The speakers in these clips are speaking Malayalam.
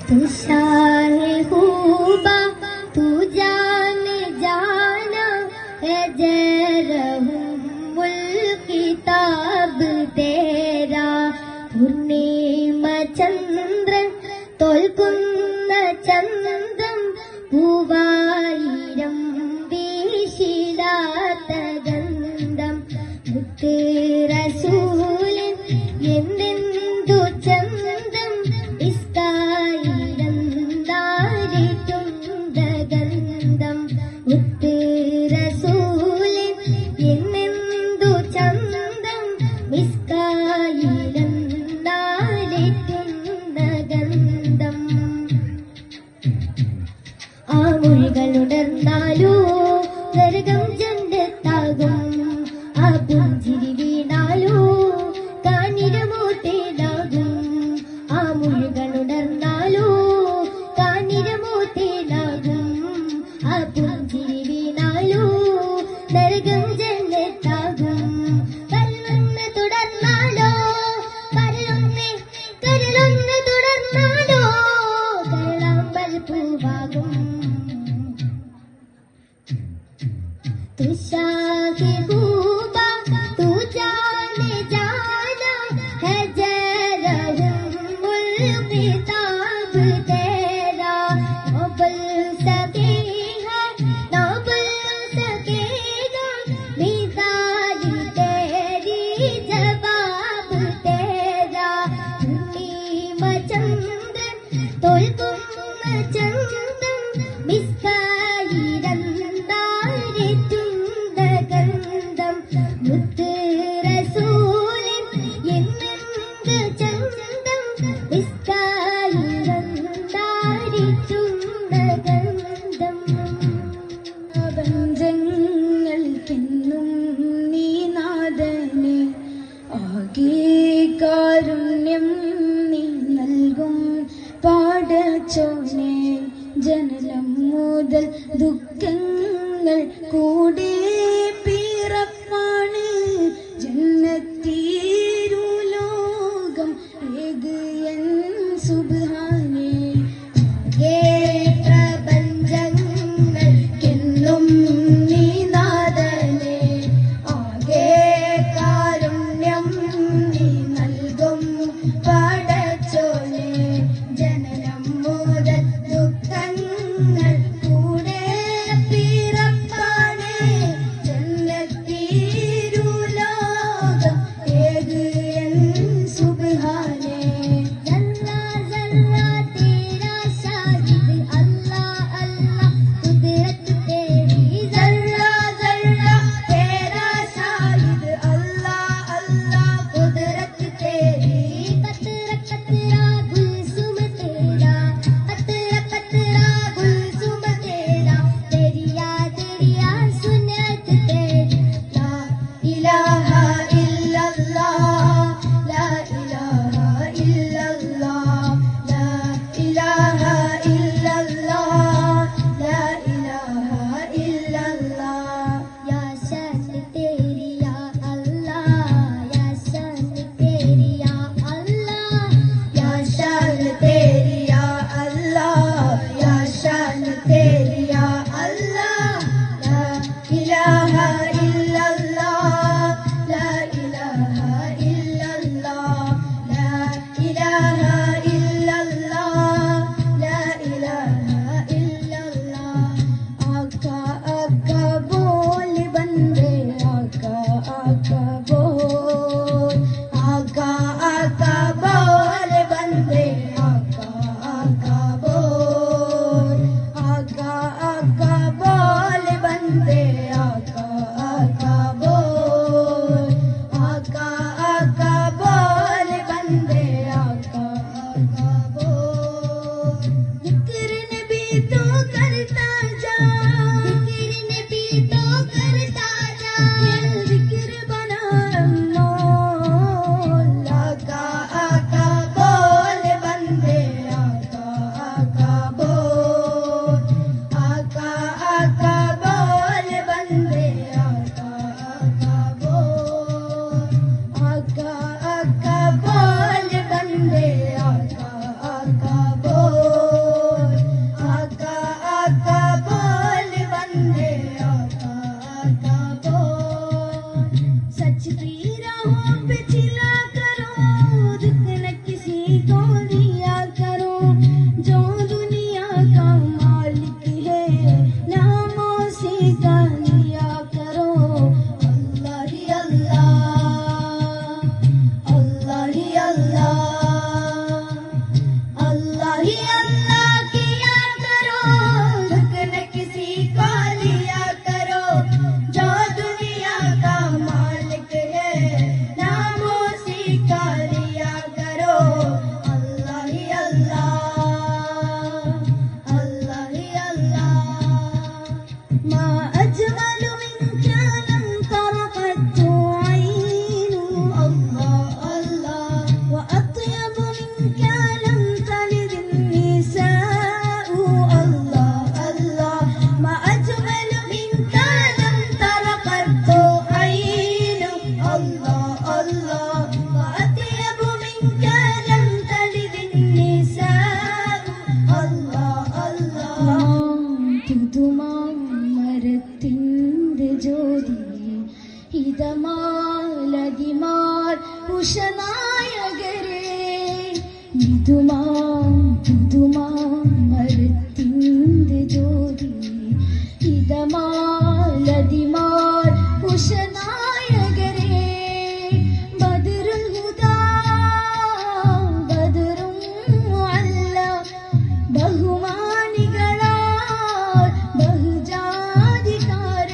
तुषार खूबा तू जान जाना है जरहुल किताब तेरा पूर्णिम चंद्रन തോൽക്കുന്ന ചന്തം പൂവായിരം വീശിടാത്ത ഗന്ധം മുത്ത് റസൂലിൻ എന്തെന്തു ചന്തം ഇസ്കായിരം ദാരിട്ടുണ്ട ഗന്ധം മുത്ത് റസൂലിൻ എന്തെന്തു ചന്തം ഇസ്കായിരം മൊഴികളുണർന്നാലോ നരകം ജന്നത്താകും ആ പുഞ്ചിരി വീണാലോ കാനിരമോത്തേനാകും ആ മൊഴികളുണർന്നാലോ കാനിരമോത്തേനാകും ആ പുഞ്ചിരി വീണാലോ നരകം ജന്നത്താകും കരളൊന്ന് തുടർന്നാലോ കരളൊന്ന് തുടർന്നാലോ കരളാമ്പൽ പൂവാകും तू शाही खूबा तू जाने जाना है जरहुल किताब तेरा न बोल सकेगा न बोल सकेगा मिसाल तेरी जवाब तेरा पूर्णिम चंद्रन തോൽക്കുന്ന ചന്തം മിസ്കായിരം ഗന്ധം മുത്ത് റസൂലിൻ എന്നെന്ത് ചന്തം ഇസ്കായിരം ദാരിട്ടുണ്ട ഗന്ധം പ്രപഞ്ചങ്ങൾക്കെന്നും നീ നാഥനെ ആകെ കാരുണ്യം നീ നൽകും പാടച്ചോനെ ജനനം മുതൽ ദുഃഖങ്ങൾ കൂടെ പിറപ്പാണ് ജന്നത്തീരുലോകം ഏകയൻ സുബ്ഹാനേ പ്രപഞ്ചങ്ങൾക്കെന്നും നീ നാഥനെ ആകെ കാരുണ്യം നീ നൽകും പടച്ചോനെ ജനനം മുതൽ ദുഃഖങ്ങൾ കൂടെ പിറപ്പാണ് ജന്നത്തീരുലോകം ഏകയൻ സുബ്ഹാനേ जल्ला जल्ला तेरा शाहिद ही अल्लाह किया करो, झुक न किसी को लिया करो, जो दुनिया का मालिक है नामोसी का लिया करो। अल्लाह ही अल्लाह, अल्लाह ही अल्लाह। मा अजमल मिनका लम तरक़त عين الله الله وأطيب منك لم تلد النساء الله الله ما أجمل منك لم ترقت عين الله الله وأطيب منك لم تلد النساء الله الله മരത്തിൻ്റെ ജ്യോതി ഹിതമാലതിമാർ ഉഷനായകരെ മരത്തിൻ്റെ ജ്യോതി ഹിതമാലതിമാർ ഉഷനായകരെ ബദറുൽ ഹുദാ ബദറും അല്ല ബഹുമാനികളാൽ ബഹുജാതികാര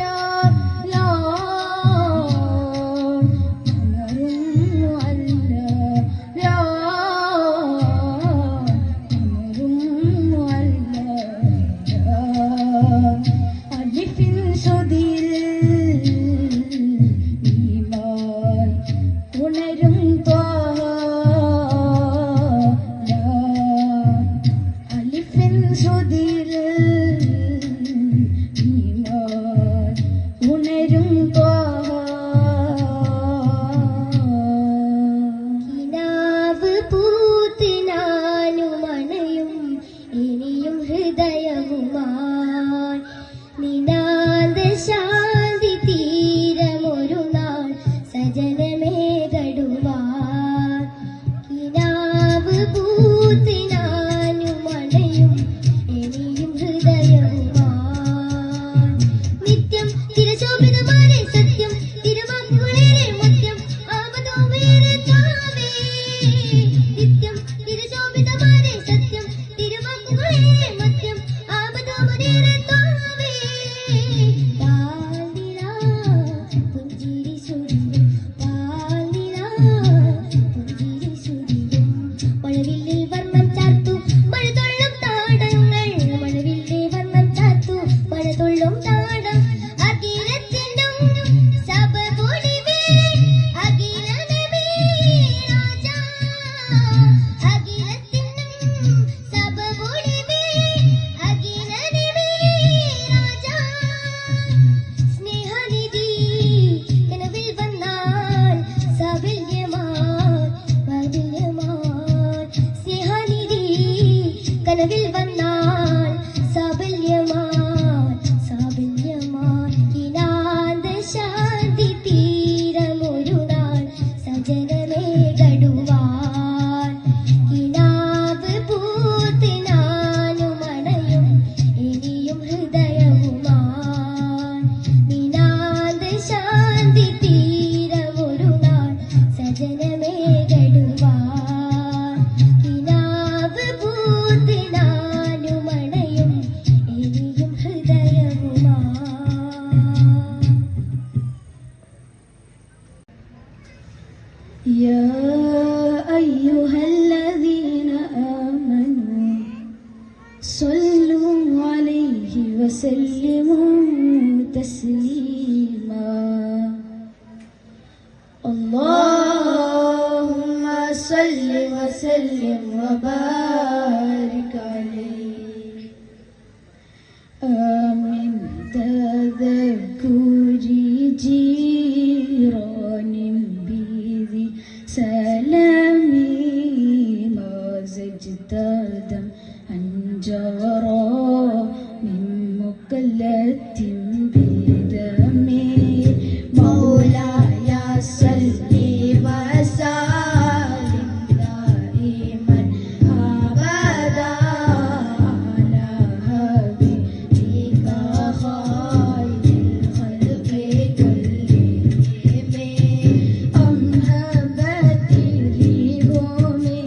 കനവിൽ വന്നാൽ സാബല്യമാൻ ഇനാന്ത ശാന്തി തീരമൊരു നാൾ സജനമേ ഗടുവാൻ കിനാവ് പൂത്ത് നാനും അണയും ഇനിയും ഹൃദയവുമാൻ ഇനാന്ത ശാന്തി തീരമൊരു നാൾ സജനമേ ഗടുവാൻ يا أيها الذين آمنوا صلوا عليه وسلموا تسليما اللهم صل وسلم وبارك عليه آمين تذكر جيران بذي سلامي ما زجت دم أنجرا من مقلة بدمي مولاي صل وسلم دائما أبدا على حبيبك خير الخلق كلهم أم هبت الريح من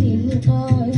تلقاء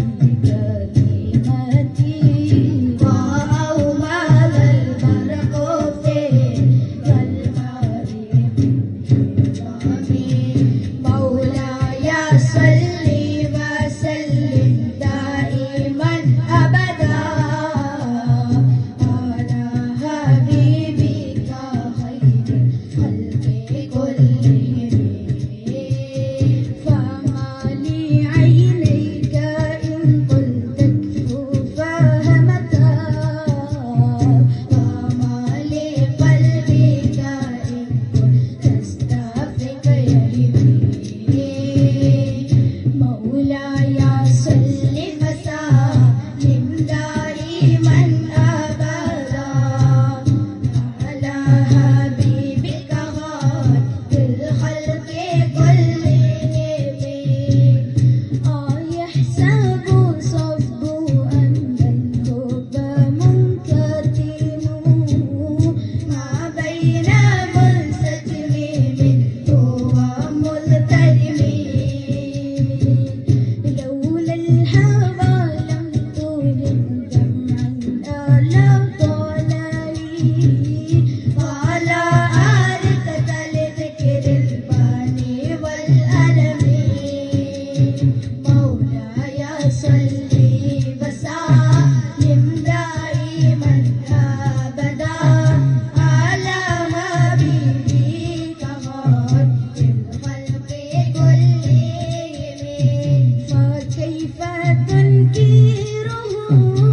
ذكيره